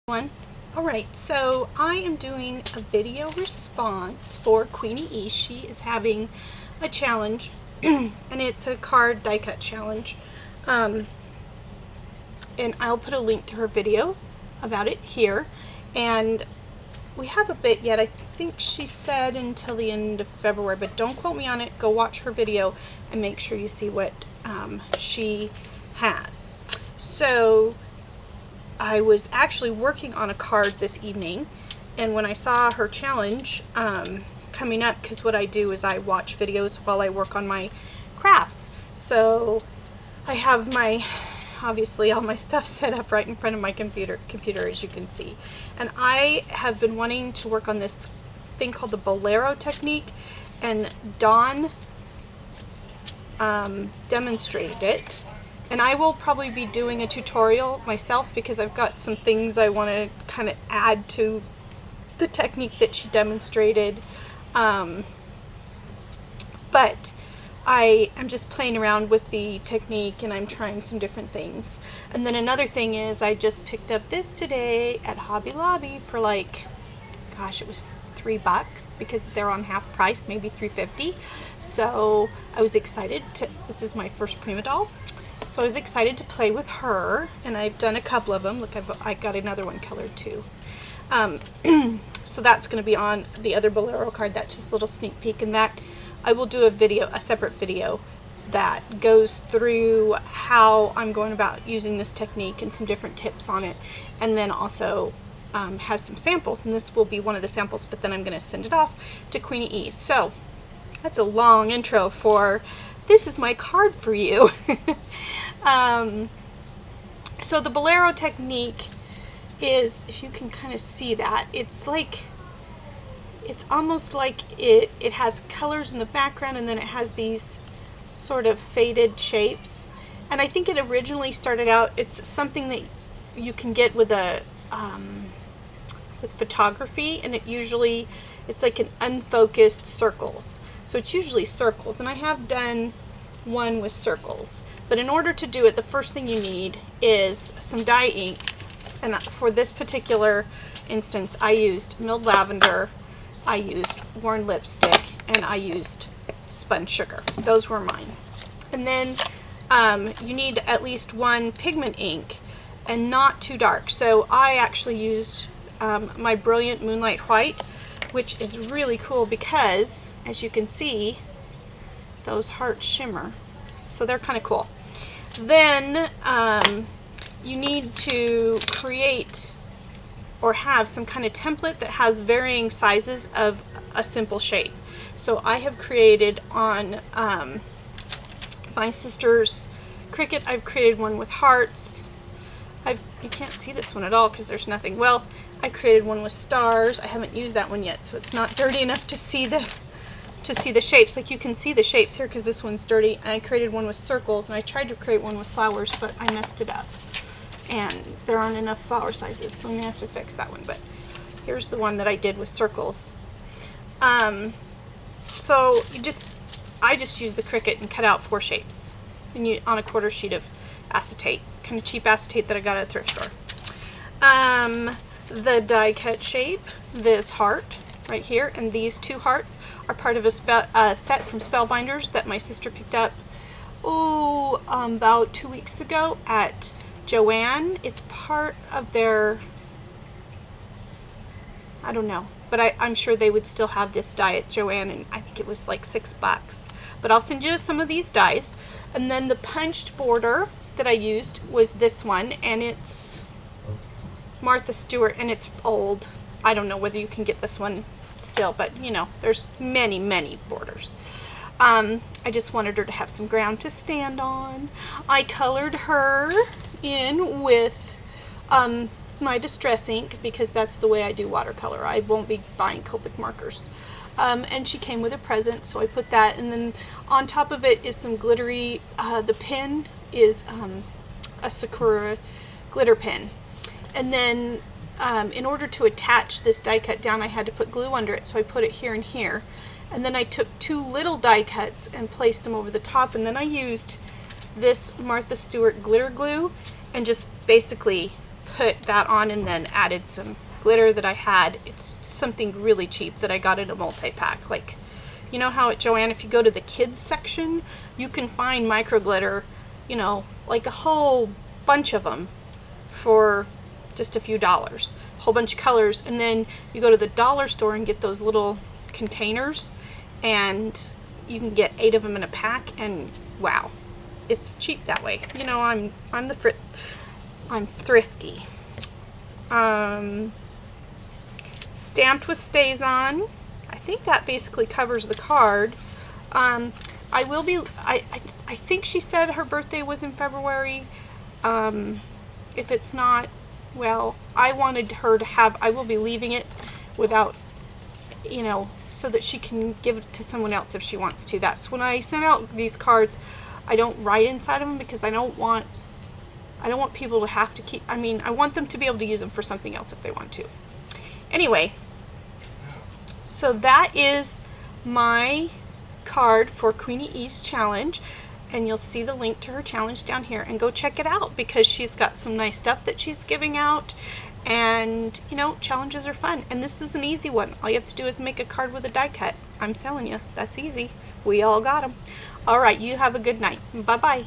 One. Alright, so I am doing a video response for Queeny-E. She is having a challenge, and it's a card die cut challenge. And I'll put a link to her video about it here. And we have a bit yet. I think she said until the end of February, but don't quote me on it. Go watch her video and make sure you see what she has. So I was actually working on a card this evening, and when I saw her challenge coming up, because what I do is I watch videos while I work on my crafts. So I have obviously all my stuff set up right in front of my computer as you can see. And I have been wanting to work on this thing called the Bolero technique, and Dawn demonstrated it. And I will probably be doing a tutorial myself because I've got some things I want to kind of add to the technique that she demonstrated. But I am just playing around with the technique and I'm trying some different things. And then another thing is I just picked up this today at Hobby Lobby for like, gosh, it was $3 because they're on half price, maybe $3.50. So I was excited to, this is my first Prima doll. So I was excited to play with her, and I've done a couple of them. Look, I got another one colored too. So that's going to be on the other Bolero card. That's just a little sneak peek, and that I will do a separate video that goes through how I'm going about using this technique and some different tips on it, and then also has some samples, and this will be one of the samples, but then I'm going to send it off to Queeny-E. So that's a long intro for this is my card for you. So the Bolero technique is, if you can kind of see that, it's almost like it has colors in the background, and then it has these sort of faded shapes. And I think it originally started out, it's something that you can get with with photography, and it's like an unfocused circles. So it's usually circles, and I have done one with circles. But in order to do it, the first thing you need is some dye inks. And for this particular instance, I used milled lavender, I used worn lipstick, and I used spun sugar. Those were mine. And then you need at least one pigment ink, and not too dark. So I actually used my Brilliant Moonlight White, which is really cool because, as you can see, those hearts shimmer. So they're kind of cool. Then you need to create or have some kind of template that has varying sizes of a simple shape. So I have created on my sister's Cricut, I've created one with hearts. You can't see this one at all because there's nothing. Well, I created one with stars. I haven't used that one yet, so it's not dirty enough to see the shapes. Like, you can see the shapes here because this one's dirty. And I created one with circles, and I tried to create one with flowers, but I messed it up. And there aren't enough flower sizes, so I'm gonna have to fix that one. But here's the one that I did with circles. So I just used the Cricut and cut out 4 shapes, and on a quarter sheet of acetate, kind of cheap acetate that I got at a thrift store. The die cut shape, this heart right here, and these 2 hearts are part of a set from Spellbinders that my sister picked up about 2 weeks ago at Joann. It's part of their, I don't know, but I'm sure they would still have this die at Joann, and I think it was like $6. But I'll send you some of these dies. And then the punched border that I used was this one, and it's Martha Stewart, and it's old. I don't know whether you can get this one still, but you know, there's many borders. I just wanted her to have some ground to stand on. I colored her in with my Distress ink because that's the way I do watercolor. I won't be buying Copic markers. And she came with a present, so I put that, and then on top of it is some glittery, the pin is a Sakura glitter pin. And then in order to attach this die cut down, I had to put glue under it, so I put it here and here. And then I took 2 little die cuts and placed them over the top, and then I used this Martha Stewart glitter glue and just basically put that on and then added some glitter that I had. It's something really cheap that I got in a multi-pack. Like, you know how at Joann, if you go to the kids section, you can find micro glitter, you know, like a whole bunch of them for just a few dollars, a whole bunch of colors. And then you go to the dollar store and get those little containers, and you can get 8 of them in a pack, and wow, it's cheap that way. You know, I'm thrifty. Stamped with Stays On. I think that basically covers the card. I think she said her birthday was in February. If it's not, well, I wanted her to have, I will be leaving it without, you know, so that she can give it to someone else if she wants to. That's when I send out these cards, I don't write inside of them because I don't want people to have to keep, I mean, I want them to be able to use them for something else if they want to. Anyway, so that is my card for Queeny-E's challenge, and you'll see the link to her challenge down here, and go check it out because she's got some nice stuff that she's giving out. And you know, challenges are fun, and this is an easy one. All you have to do is make a card with a die cut. I'm telling you, that's easy. We all got them. All right, you have a good night. Bye bye.